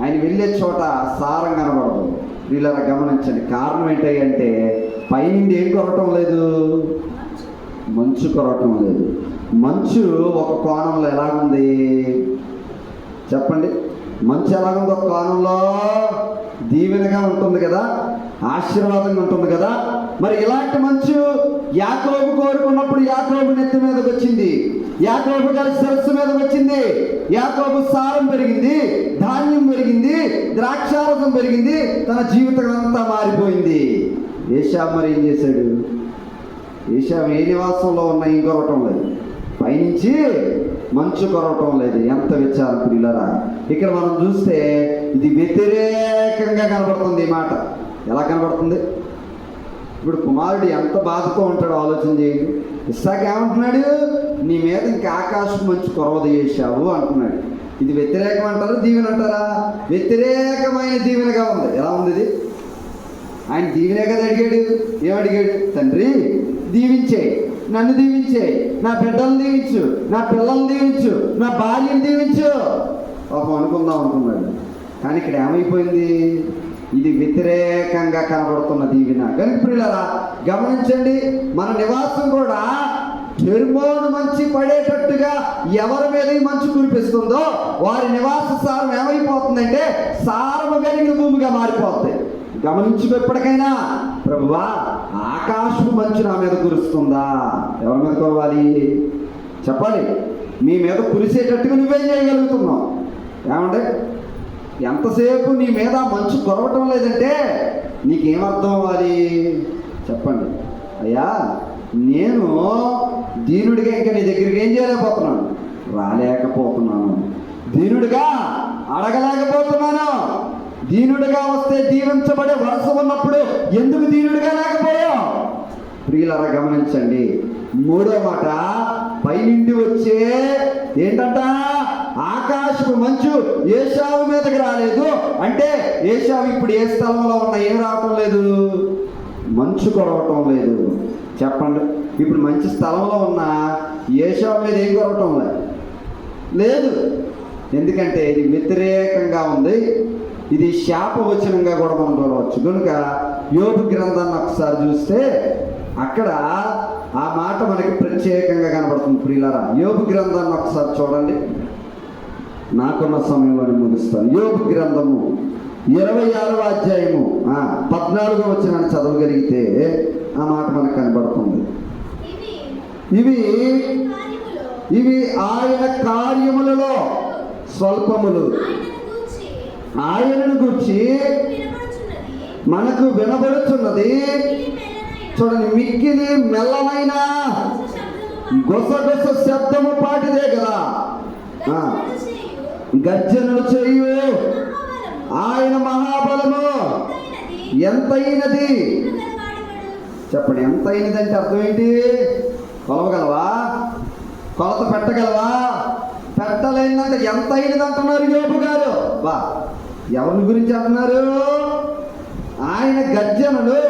ఆయన వెళ్ళే చోట సారం కనబడదు. వీళ్ళరా గమనించండి. కారణం ఏంటంటే పైనుండి ఏం కొరటం లేదు? మంచు కొరటం లేదు. మంచు ఒక కోణంలో ఎలాగుంది చెప్పండి? మంచు ఎలాగుంది? ఒక కోణంలో దీవెనగా ఉంటుంది కదా, ఆశీర్వాదంగా ఉంటుంది కదా. మరి ఇలాంటి మంచు యాకోబు కోరుకున్నప్పుడు యాకోబు నెత్తి మీదకి వచ్చింది, యాకోబు గారి శిరస్సు మీదకి వచ్చింది. యాకోబు సారం పెరిగింది, ధాన్యం పెరిగింది, ద్రాక్షారసం పెరిగింది, తన జీవితం అంతా మారిపోయింది. ఏశావు మరి ఏం చేశాడు? ఏశావు ఏ నివాసంలో ఉన్న ఏం కొరవటం లేదు, పైనుంచి మంచు కొరవటం లేదు. ఎంత విచారం ప్రియులరా. ఇక్కడ మనం చూస్తే ఇది వ్యతిరేకంగా కనబడుతుంది. ఈ మాట ఎలా కనబడుతుంది? ఇప్పుడు కుమారుడు ఎంత బాధతో ఉంటాడో ఆలోచన చేయండి. ఇస్సాకు ఏమంటున్నాడు? నీ మీద ఇంకా ఆకాశం మంచు కొరవది చేశావు అంటున్నాడు. ఇది వ్యతిరేకం అంటారా దీవెన అంటారా? వ్యతిరేకమైన దీవెనగా ఉంది. ఎలా ఉంది ఇది? ఆయన దీవెనే కదా అడిగాడు. ఏమడిగాడు? తండ్రి దీవించే, నన్ను దీవించే, నా బిడ్డలను దీవించు, నా పిల్లల్ని దీవించు, నా భార్యను దీవించు పాపం అనుకుందాం అనుకున్నాడు. కానీ ఇక్కడ ఏమైపోయింది? ఇది వ్యతిరేకంగా కనబడుతున్న దీవెన. కనుక ప్రియులారా గమనించండి. మన నివాసం కూడా హెర్మోను మంచి పడేటట్టుగా ఎవరి మీద ఈ మంచు కురిపిస్తుందో వారి నివాస సారం ఏమైపోతుందంటే సారము కలిగిన భూమిగా మారిపోతుంది. గమనించు. ఎప్పటికైనా ప్రభువా ఆకాశం మంచు నా మీద కురుస్తుందా? ఎవరి మీద కురవాలి చెప్పాలి. మీ మీద కురిసేటట్టుగా నువ్వేం చేయగలుగుతున్నావు? ఏమంటే ఎంతసేపు నీ మీద మంచు కురవటం లేదంటే నీకేమర్థం అవ్వాలి చెప్పండి. అయ్యా నేను దీనుడిగా ఇంకా నీ దగ్గరికి ఏం చేయలేకపోతున్నాను, రాలేకపోతున్నాను. దీనుడిగా అడగలేకపోతున్నాను. దీనుడిగా వస్తే దీవించబడే వరస ఉన్నప్పుడు ఎందుకు దీనుడిగా లేకపోయావు? ప్రియులారా గమనించండి. మూడో మాట పైనుండి వచ్చే ఏంటంట, ఆకాశపు మంచు ఏశావు మీదకి రాలేదు. అంటే ఏశావు ఇప్పుడు ఏ స్థలంలో ఉన్నా ఏం రావటం లేదు, మంచు కొరవటం లేదు. చెప్పండి, ఇప్పుడు మంచి స్థలంలో ఉన్న ఏశావు మీద ఏం కొరవటం లేదు. ఎందుకంటే ఇది వ్యతిరేకంగా ఉంది. ఇది శాపవచనంగా కూడా మనం చూడవచ్చు. కనుక యోబు గ్రంథాన్ని ఒకసారి చూస్తే అక్కడ ఆ మాట మనకి ప్రత్యేకంగా కనబడుతుంది. ప్రియులారా యోబు గ్రంథాన్ని ఒకసారి చూడండి. నాకున్న సమయంలో ముగిస్తాను. యోబు గ్రంథము 26వ అధ్యాయము 14వ వచనాన్ని చదవగలిగితే ఆ మాట మనకు కనబడుతుంది. ఇవి ఆయన కార్యములలో స్వల్పములు, ఆయనను గూర్చి మనకు వినబడుచున్నది. చూడండి, మిక్కిలి మెల్లమైన గొసగొస శబ్దము పాటిదే కదా, గర్జనలు చేయు ఆయన మహాబలము ఎంతైనది. చెప్పండి, ఎంతైనది అంటే అర్థం ఏంటి? కొలవగలవా? కొలత పెట్టగలవా? పెట్టలేదంటే ఎంతైనది అంటున్నారు యోబు గారు. బా ఎవరి గురించి అంటున్నారు? ఆయన గర్జనలు,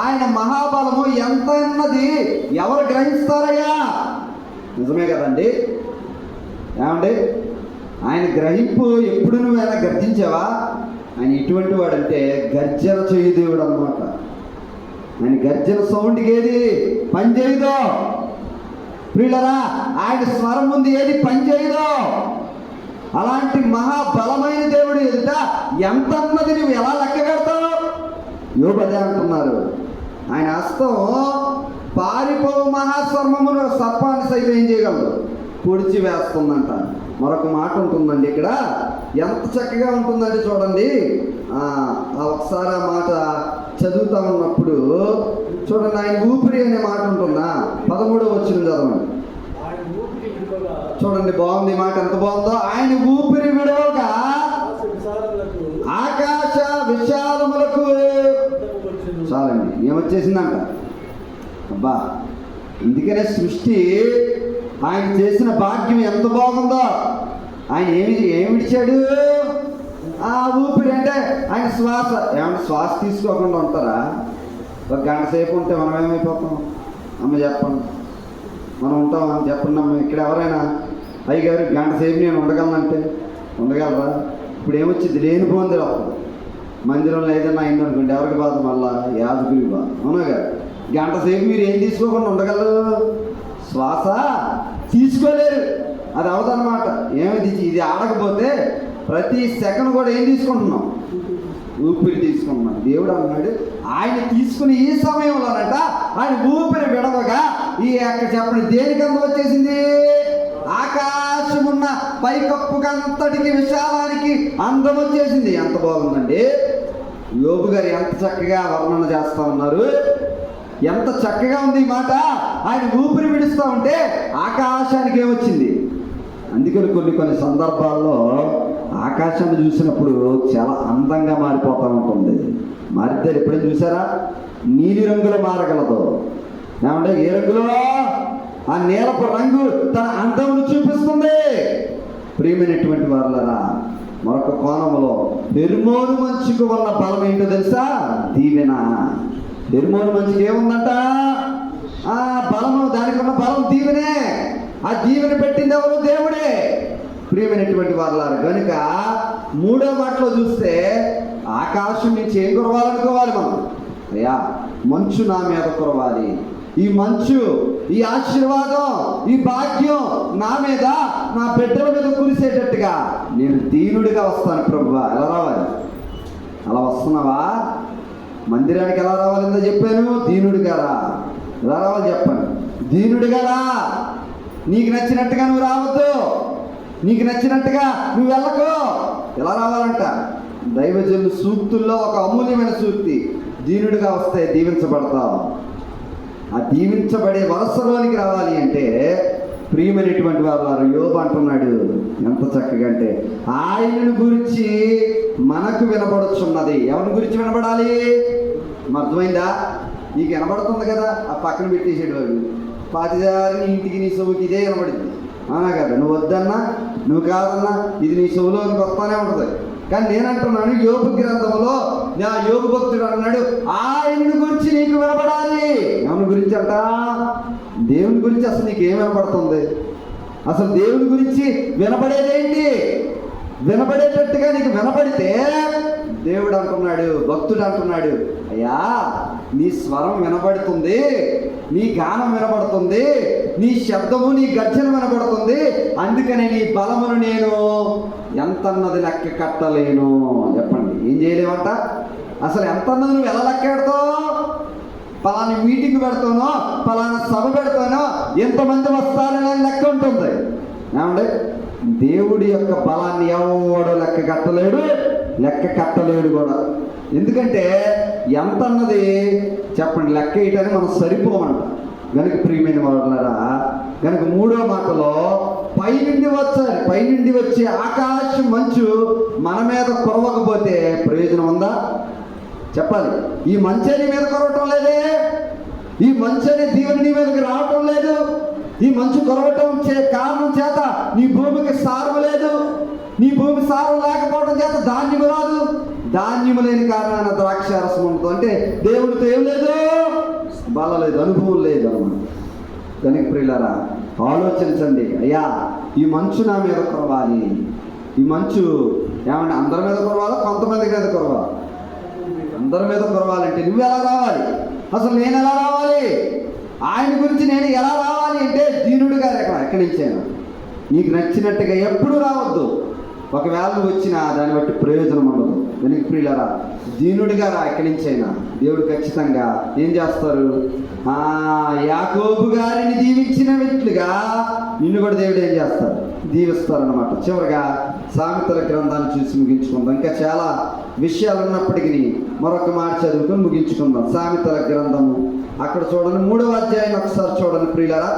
ఆయన మహాబలము ఎంత ఉన్నది ఎవరు గ్రహిస్తారయ్యా? నిజమే కదండి. ఏమండి, ఆయన గ్రహింపు ఎప్పుడు నువ్వైనా గర్జించావా? ఆయన ఎటువంటి వాడంటే గర్జన చేయు దేవుడు అన్నమాట. ఆయన గర్జన సౌండ్కి ఏది పని చేయదో. ప్రియులరా ఆయన స్వరం ముందు ఏది పని చేయదో. అలాంటి మహాబలమైన దేవుడు ఎదుట ఎంత అన్నది నువ్వు ఎలా లెక్క కడతావు? యోబు అదే అంటున్నారు. ఆయన హస్తం పారిపోవు మహాస్వర్మమును సర్పాన్ని సైతం ఏం చేయగలదు, పొడిచి వేస్తుందంట. మరొక మాట ఉంటుందండి ఇక్కడ, ఎంత చక్కగా ఉంటుందంటే చూడండి. ఒకసారి ఆ మాట చదువుతా ఉన్నప్పుడు చూడండి, ఆయన ఊపిరి అనే మాట ఉంటుందా? 13వ వచనం చదవండి. చూడండి, బాగుంది ఈ మాట, ఎంత బాగుందో. ఆయన ఊపిరి విడవగా ఆకాశ విశాలములకు చాలండి ఏమొచ్చేసిందంట. అబ్బా, అందుకనే సృష్టి ఆయన చేసిన భాగ్యం ఎంత బాగుందో. ఆయన ఏమిచ్చాడు? ఆ ఊపిరి అంటే ఆయన శ్వాస. ఏమంటే శ్వాస తీసుకోకుండా ఉంటారా? ఒక గంట సేపు ఉంటే మనం ఏమైపోతాం? అమ్మ చెప్పండి, మనం ఉంటాం చెప్పండి అమ్మ. ఇక్కడ ఎవరైనా అయ్యగారు గంట సేపు నేను ఉండగలనంటే ఉండగలరా? ఇప్పుడు ఏమొచ్చింది? లేని పోంది అప్పుడు మందిరంలో ఏదైనా అయిందనుకోండి, ఎవరికి బాధ? మళ్ళా యాదగిరి బాధ. అవునాగా, గంట సేపు మీరు ఏం తీసుకోకుండా ఉండగలరు? శ్వాస తీసుకోలేరు. అది అవదన్నమాట. ఏమిటి ఇది ఆడకపోతే ప్రతి సెకండ్ కూడా ఏం తీసుకుంటున్నాం? ఊపిరి తీసుకుంటున్నాం. దేవుడు అన్నాడు ఆయన తీసుకుని ఈ సమయంలోనట ఆయన ఊపిరి విడవగా ఈ చెప్పండి దేనికంత వచ్చేసింది? ఆకాశమున్న పైకప్పుకంతటికి విశాలానికి అందం వచ్చేసింది. ఎంత బాగుందండి. యోబు గారు ఎంత చక్కగా వర్ణన చేస్తా ఉన్నారు. ఎంత చక్కగా ఉంది ఈ మాట. ఆయన ఊపిరి విడుస్తూ ఉంటే ఆకాశానికి ఏమొచ్చింది? అందుకని కొన్ని సందర్భాల్లో ఆకాశాన్ని చూసినప్పుడు చాలా అందంగా మారిపోతూ ఉంటుంది. మారితే ఎప్పుడైనా చూసారా? నీలి రంగులో మారగలదు. ఏమంటే ఏ రంగులో? ఆ నీలపు రంగు తన అందమును చూపిస్తుంది. ప్రియమైనటువంటి వారులారా, మరొక కోణంలో హెర్మోను మంచుకు ఉన్న బలం ఏంటో తెలుసా? దీవెన. హెర్మోను మంచుకి ఏముందంట? ఆ బలము, దానికి ఉన్న బలం దీవెనే. ఆ దీవెన పెట్టింది ఎవరు? దేవుడే. ప్రియమైనటువంటి వారులారా, కనుక మూడో మాటలో చూస్తే ఆకాశం నుంచి ఏం కురవాలనుకోవాలి మనం? అయ్యా మంచు నా మీద కురవాలి. ఈ మంచు, ఈ ఆశీర్వాదం, ఈ భాగ్యం నా మీద, నా బిడ్డల మీద కురిసేటట్టుగా నేను దీనుడిగా వస్తాను ప్రభువా. ఎలా రావాలి? అలా వస్తున్నావా? మందిరానికి ఎలా రావాలిందో చెప్పాను. దీనుడిగా రా. ఎలా రావాలి చెప్పండి? దీనుడిగా రా. నీకు నచ్చినట్టుగా నువ్వు రావద్దు, నీకు నచ్చినట్టుగా నువ్వు వెళ్ళకు. ఎలా రావాలంట? దైవజనుల సూక్తుల్లో ఒక అమూల్యమైన సూక్తి, దీనుడిగా వస్తే దీవించబడతావు. ఆ దీవించబడే వరసలోనికి రావాలి అంటే ప్రియమైనటువంటి వారు యోబు అంటున్నాడు ఎంత చక్కగా అంటే, ఆయనను గురించి మనకు వినబడుచున్నది. ఎవరి గురించి వినబడాలి? అర్థమైందా? నీకు వినబడుతుంది కదా, ఆ పక్కన పెట్టేసాడు వాడు. పాతిదారి నీ ఇంటికి నీ సొమ్ముకి ఇదే వినబడింది, అవునా కదా? నువ్వు వద్దన్నా నువ్వు కాదన్నా ఇది నీ సొమ్ములోనికి వస్తానే ఉంటుంది. కానీ నేనంటున్నాను, యోబు గ్రంథంలో నా యోబు భక్తుడు అన్నాడు, ఆయనను గురించి నీకు వినపడాలి. ఎవరి గురించి అంట? దేవుని గురించి. అసలు నీకు ఏం వినపడుతుంది? అసలు దేవుని గురించి వినపడేదేంటి? వినపడేటట్టుగా నీకు వినపడితే దేవుడు అంటున్నాడు, భక్తుడు అంటున్నాడు, అయ్యా నీ స్వరం వినబడుతుంది, నీ గానం వినబడుతుంది, నీ శబ్దము నీ గర్జన వినబడుతుంది, అందుకని నీ బలమును నేను ఎంతన్నది లెక్క కట్టలేను. చెప్పండి, ఏం చేయలేమంట? అసలు ఎంతన్నది నువ్వు ఎలా లెక్క పెడతావు? పలానా మీటింగ్ పెడతానో, పలానా సభ పెడతానో, ఎంతమంది వస్తారని లెక్క ఉంటుంది. ఏమండి? దేవుడి యొక్క బలాన్ని ఎవడో లెక్క కట్టలేడు, లెక్క కట్టలేడు కూడా. ఎందుకంటే ఎంత అన్నది చెప్పండి లెక్క వేయటానికి మనం సరిపోమంట. కనుక ప్రియమైన వాళ్ళారా, కనుక 3వ మాటలో పైనుండి వచ్చారు, పైనుండి వచ్చి ఆకాశం మంచు మన మీద కురవకపోతే ప్రయోజనం ఉందా? చెప్పాలి. ఈ మంచు నీ మీద కురవటం లేదే, ఈ మంచు అనే దీవెన నీ మీదకి రావటం లేదు. ఈ మంచు కురవటం కారణం చేత నీ భూమికి సారం లేదు, నీ భూమి సారం లేకపోవడం చేత ధాన్యము రాదు. ధాన్యము లేని కారణాన ద్రాక్షారసం ఉండదు. అంటే దేవుడితో ఏం లేదు, బలం లేదు, అనుభవం లేదు అన్నమాట. కనుక ప్రియులారా ఆలోచించండి, అయ్యా ఈ మంచు నా మీద కురవాలి. ఈ మంచు ఏమంటే అందరి మీద కురవాలా, కొంతమంది మీద కురవాలి? అందరి మీద కురవాలంటే నువ్వు ఎలా రావాలి? అసలు నేను ఎలా రావాలి? ఆయన గురించి నేను ఎలా రావాలి అంటే దీనుడిగా ఎక్కడి నుంచైనా నీకు నచ్చినట్టుగా ఎప్పుడు రావద్దు. ఒకవేళ నువ్వు వచ్చినా దాన్ని బట్టి ప్రయోజనం ఉండదు. కనుక ప్రియులారా దీనుడిగా రా. ఎక్కడి నుంచైనా దేవుడు ఖచ్చితంగా ఏం చేస్తారు? యాకోబు గారిని దీవించిన వ్యక్తులుగా నిన్ను కూడా దేవుడు ఏం చేస్తారు? దీవిస్తారన్నమాట. చివరిగా సామెతల గ్రంథాన్ని చూసి ముగించుకుందాం. ఇంకా చాలా విషయాలు ఉన్నప్పటికీ మరొక మాట చదువుకొని ముగించుకుందాం. సామెతల గ్రంథము అక్కడ చూడండి, 3వ అధ్యాయం ఒకసారి చూడండి ప్రియులారా.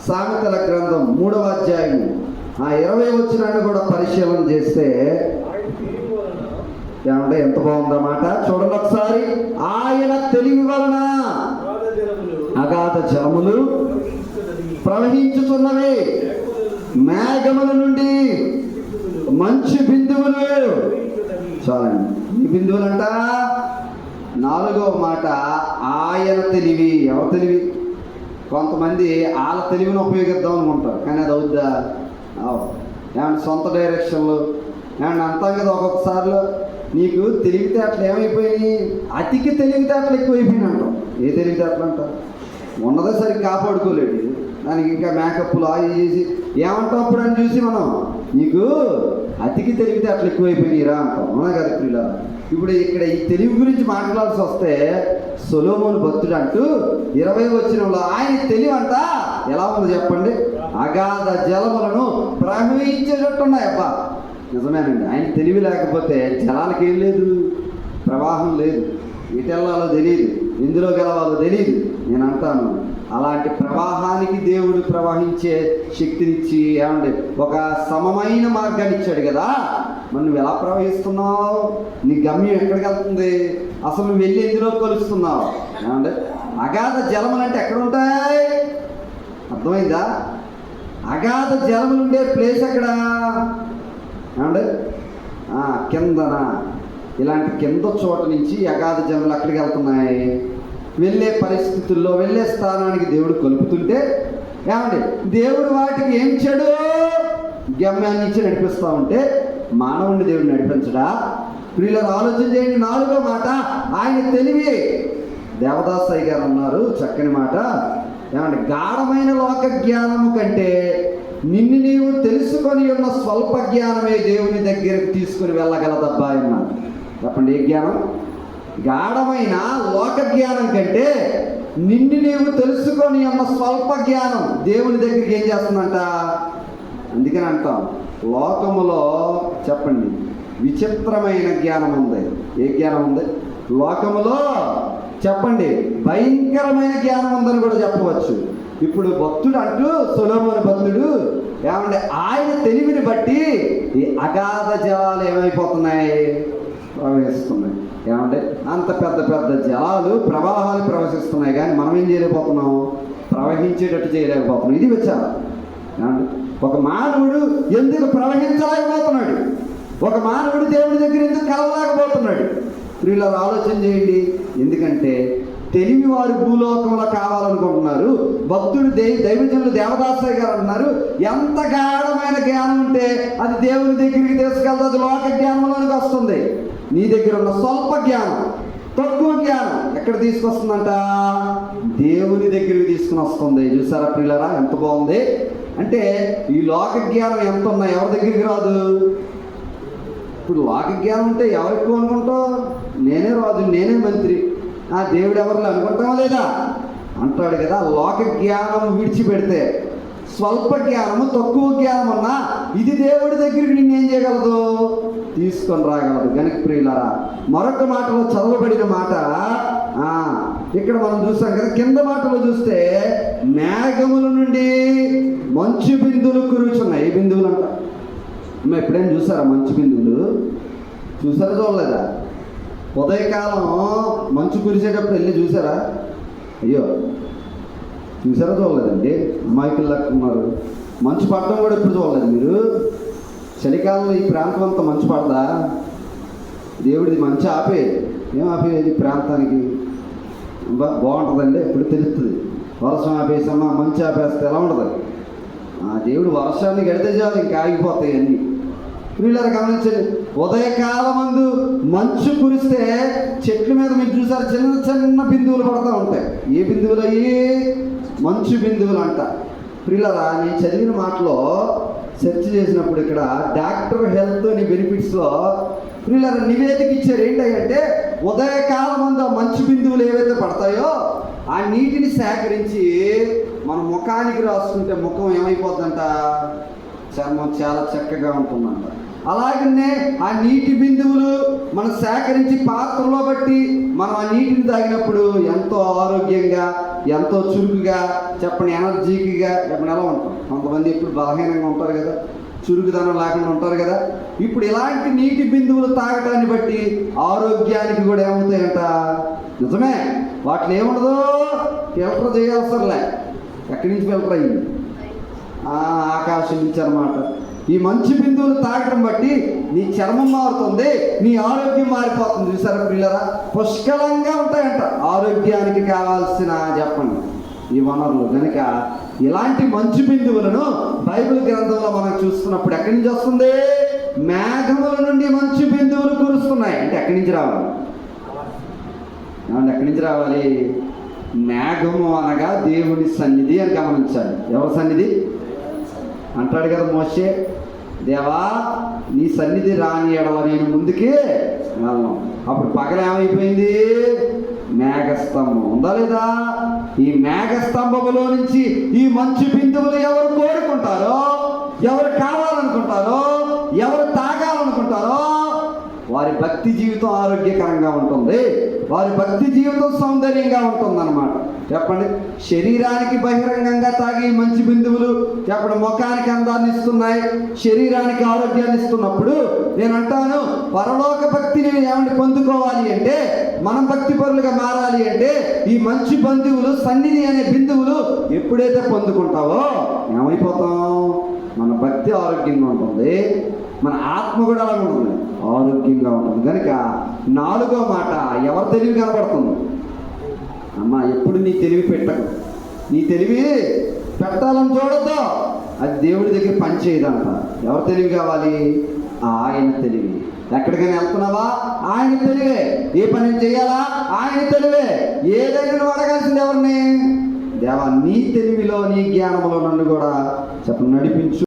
సామెతల గ్రంథం 3వ అధ్యాయం 20వ వచనాన్ని కూడా పరిశీలన చేస్తే ఏమంటే ఎంత బాగుందన్నమాట. చూడండి ఒకసారి. ఆయన తెలివి వలన అగాధ జలములు ప్రవహించుతున్నవి, మేఘముల నుండి మంచు బిందువులు. చాలండి, ఈ బిందువులంట. 4వ మాట ఆయన తెలివి. ఎవరి తెలివి? కొంతమంది వాళ్ళ తెలివిని ఉపయోగిద్దాం అనుకుంటారు, కానీ అది అవుద్దా? ఏమన్నా సొంత డైరెక్షన్లు ఏమన్నా అంటాం కదా. ఒక్కొక్కసారిలో నీకు తెలివితేటలు ఏమైపోయినాయి? అతికి తెలివితేటలు ఎక్కువైపోయినాయి అంటాం. ఏ తెలివితేటలు అంటారు? ఉన్నదే సరిగ్గా కాపాడుకోలేడు, దానికి ఇంకా మేకప్లు ఆయి చేసి ఏమంటాం అప్పుడు అని చూసి మనం నీకు అతికి తెలివితేటలు ఎక్కువైపోయినాయిరా అంటాం. అవునా కదా ప్రియుల? ఇప్పుడు ఇక్కడ ఈ తెలివి గురించి మాట్లాడాల్సి వస్తే సొలొమోను భక్తుడు అంటూ 20వ వచనంలో ఆయన తెలివి అంట ఎలా ఉందో చెప్పండి. అగాధ జలములను ప్రవహించేటట్టున్నాయి. అబ్బా నిజమేనండి. ఆయన తెలివి లేకపోతే జలాలకి ఏం లేదు, ప్రవాహం లేదు, ఎటు వెళ్ళాలో తెలియదు, ఎందులో గెలవాలో తెలియదు. నేను అంటాను అలాంటి ప్రవాహానికి దేవుడు ప్రవహించే శక్తినిచ్చి ఏమండి ఒక సమమైన మార్గాన్ని ఇచ్చాడు కదా. మరి నువ్వు ఎలా ప్రవహిస్తున్నావు? నీ గమ్యం ఎక్కడికి వెళ్తుంది? అసలు నువ్వు వెళ్ళి ఎందులో కలుస్తున్నావు? ఏమండి అగాధ జలములు అంటే ఎక్కడ ఉంటాయి? అర్థమైందా? అగాధ జలములు ఉండే ప్లేస్ ఎక్కడ? ఏమండి కిందన. ఇలాంటి కింద చోట నుంచి అగాధ జలములు ఎక్కడికి వెళ్తున్నాయి? వెళ్ళే పరిస్థితుల్లో వెళ్ళే స్థానానికి దేవుడు కలుపుతుంటే ఏమండి దేవుడు వాటికి ఏం చెడు గమ్యాన్ని ఇచ్చి నడిపిస్తూ ఉంటే మానవుడిని దేవుడు నడిపించడా? ప్రియులను ఆలోచన చేయండి. 4వ మాట ఆయన తెలివి. దేవదాసయ్య గారు అన్నారు చక్కని మాట. ఏమంటే గాఢమైన లోక జ్ఞానము కంటే నిన్ను నీవు తెలుసుకొని ఉన్న స్వల్ప జ్ఞానమే దేవుని దగ్గరకు తీసుకుని వెళ్ళగలదబ్బా అన్నారు. చెప్పండి, ఏ జ్ఞానం? గాఢమైన లోక జ్ఞానం కంటే నిన్ను నీవు తెలుసుకొని అన్న స్వల్ప జ్ఞానం దేవుని దగ్గరికి ఏం చేస్తుందంట. అందుకని అంటాం లోకములో చెప్పండి విచిత్రమైన జ్ఞానం ఉంది. ఏ జ్ఞానం ఉంది లోకములో? చెప్పండి భయంకరమైన జ్ఞానం ఉందని కూడా చెప్పవచ్చు. ఇప్పుడు భక్తుడు అంటూ సొలొమోను భక్తుడు ఏమంటే ఆయన తెలివిని బట్టి ఈ అగాధ జలాలు ఏమైపోతున్నాయి, ప్రవహిస్తున్నాయి. ఏమంటే అంత పెద్ద పెద్ద జలాలు ప్రవాహాలు ప్రవహిస్తున్నాయి, కానీ మనం ఏం చేయలేకపోతున్నాం, ప్రవహించేటట్టు చేయలేకపోతున్నాం. ఇది విచారం. ఏమంటే ఒక మానవుడు ఎందుకు ప్రవహించలేకపోతున్నాడు, ఒక మానవుడు దేవుడి దగ్గర ఎందుకు కలవలేకపోతున్నాడు? ప్రియులారా ఆలోచన చేయండి. ఎందుకంటే తెలివి వారు భూలోకంలో కావాలనుకుంటున్నారు. భక్తుడు దైవజనులు దేవదాసయ్య గారు అన్నారు, ఎంత గాఢమైన జ్ఞానం ఉంటే అది దేవుని దగ్గరికి తీసుకెళ్తే అది లోక జ్ఞానంలోనికి వస్తుంది. నీ దగ్గర ఉన్న స్వల్ప జ్ఞానం, తక్కువ జ్ఞానం ఎక్కడ తీసుకొస్తుందంట, దేవుని దగ్గరికి తీసుకుని వస్తుంది. చూసారా ప్రియులారా ఎంత బాగుంది. అంటే ఈ లోక జ్ఞానం ఎంత ఉన్నా ఎవరి దగ్గరికి రాదు. ఇప్పుడు లోక జ్ఞానం ఉంటే ఎవరికి అనుకుంటావు, నేనే రాజు, నేనే మంత్రి, ఆ దేవుడు ఎవరిని అనుకుంటామా లేదా అంటాడు కదా. లోక జ్ఞానం విడిచిపెడితే స్వల్ప జ్ఞానము, తక్కువ జ్ఞానం అన్నా ఇది దేవుడి దగ్గరికి నిన్నేం చేయగలదు, తీసుకొని రాగలదు. కనుక ప్రియులారా మరొక మాటలో చదవబడిన మాట ఇక్కడ మనం చూస్తాం కదా. కింద మాటలో చూస్తే మేఘముల నుండి మంచు బిందువులు కురుచున్నాయి. ఏ బిందువులు అంట? ఎప్పుడైనా చూసారా మంచు బిందువులు? చూసారా చూడలేదా? ఉదయకాలం మంచు కురిసేటప్పుడు వెళ్ళి చూసారా? అయ్యో చూసారా చూడలేదండి? అమాయకులు లెక్కున్నారు. మంచు పడడం కూడా ఎప్పుడు చూడలేదు మీరు? చలికాలంలో ఈ ప్రాంతం అంతా మంచు పడదా? దేవుడిది మంచి ఆపే, ఏం ఆపేది ప్రాంతానికి బాగుంటుందండి. ఎప్పుడు తెలుస్తుంది. వర్షం ఆపేసమ్మా మంచు ఆపేస్తే ఎలా ఉంటుంది? దేవుడు వర్షాన్ని గడితే చాలు ఇంకా ఆగిపోతాయి అన్నీ. వీళ్ళని గమనించండి, ఉదయకాలమందు మంచు కురిస్తే చెట్ల మీద మీరు చూసారు చిన్న చిన్న బిందువులు పడుతూ ఉంటాయి. ఏ బిందువులు అయ్యి? మంచు బిందువులు అంట. ప్రియులారా నేను చదివిన మాటలో సెర్చ్ చేసినప్పుడు ఇక్కడ డాక్టర్ హెల్త్ అని బెనిఫిట్స్లో ప్రియులారా నివేదిక ఇచ్చారు. ఏంటంటే ఉదయకాలమందు ఆ మంచు బిందువులు ఏవైతే పడతాయో ఆ నీటిని సేకరించి మన ముఖానికి రాసుకుంటే ముఖం ఏమైపోద్దంట, చర్మం చాలా చక్కగా ఉంటుందంట. అలాగనే ఆ నీటి బిందువులు మనం సేకరించి పాత్రలో బట్టి మనం ఆ నీటిని తాగినప్పుడు ఎంతో ఆరోగ్యంగా, ఎంతో చురుకుగా, చెప్పండి ఎనర్జీగా చెప్పండి ఎలా ఉంటాం. కొంతమంది ఇప్పుడు బలహీనంగా ఉంటారు కదా, చురుకుదనం లేకుండా ఉంటారు కదా. ఇప్పుడు ఇలాంటి నీటి బిందువులు తాగటాన్ని బట్టి ఆరోగ్యానికి కూడా ఏమవుతాయంట. నిజమే, వాటిని ఏముండదు, ఫిల్టర్ చేయవసరంలే. ఎక్కడి నుంచి ఫిల్టర్ అయ్యింది? ఆకాశం నుంచి అన్నమాట. ఈ మంచు బిందువులు తాగడం బట్టి నీ చర్మం మారుతుంది, నీ ఆరోగ్యం మారిపోతుంది. చూసారా పిల్లరా? పుష్కలంగా ఉంటాయంట ఆరోగ్యానికి కావాల్సిన చెప్పండి ఈ వనరులు. కనుక ఇలాంటి మంచు బిందువులను బైబిల్ గ్రంథంలో మనం చూస్తున్నప్పుడు ఎక్కడి నుంచి వస్తుంది? మేఘముల నుండి మంచు బిందువులు కురుస్తున్నాయి. అంటే ఎక్కడి నుంచి రావాలి? ఎక్కడి నుంచి రావాలి? మేఘము అనగా దేవుని సన్నిధి అని గమనించాలి. ఎవరి సన్నిధి అంటాడు కదా మోషే, దేవా నీ సన్నిధి రాని ఎడల నేను ముందుకి వెళ్ళను. అప్పుడు పగల ఏమైపోయింది? మేఘస్తంభం ఉందా లేదా? ఈ మేఘస్తంభములో నుంచి ఈ మంచు బిందువులు ఎవరు కోరుకుంటారో, ఎవరు కావాలనుకుంటారో, ఎవరు తాగాలనుకుంటారో వారి భక్తి జీవితం ఆరోగ్యకరంగా ఉంటుంది, వారి భక్తి జీవితం సౌందర్యంగా ఉంటుందన్నమాట. చెప్పండి, శరీరానికి బహిరంగంగా తాగే మంచి బిందువులు చెప్పండి ముఖానికి అందాన్ని ఇస్తున్నాయి, శరీరానికి ఆరోగ్యాన్ని ఇస్తున్నప్పుడు నేను అంటాను పరలోక భక్తిని ఏమంటే పొందుకోవాలి అంటే, మనం భక్తి పరులుగా మారాలి అంటే ఈ మంచి బంధువులు సన్నిధి అనే బిందువులు ఎప్పుడైతే పొందుకుంటావో ఏమైపోతాం? మన భక్తి ఆరోగ్యంగా ఉంటుంది, మన ఆత్మ కూడా అలా ఉంటుంది, ఆరోగ్యంగా ఉంటుంది. కనుక నాలుగో మాట ఎవరి తెలివి కనపడుతుంది? అమ్మా ఎప్పుడు నీ తెలివి పెట్టకు. నీ తెలివి పెట్టాలని చూడద్దు, అది దేవుడి దగ్గర పని చేయదంట. ఎవరి తెలివి కావాలి? ఆయన తెలివి. ఎక్కడికైనా వెళ్తున్నావా? ఆయన తెలివే. ఏ పని చేయాలా? ఆయన తెలివే. ఏదైనా నువ్వు అడగాల్సింది ఎవరిని? దేవా నీ తెలివిలో, నీ జ్ఞానంలో నన్ను కూడా నడిపించు.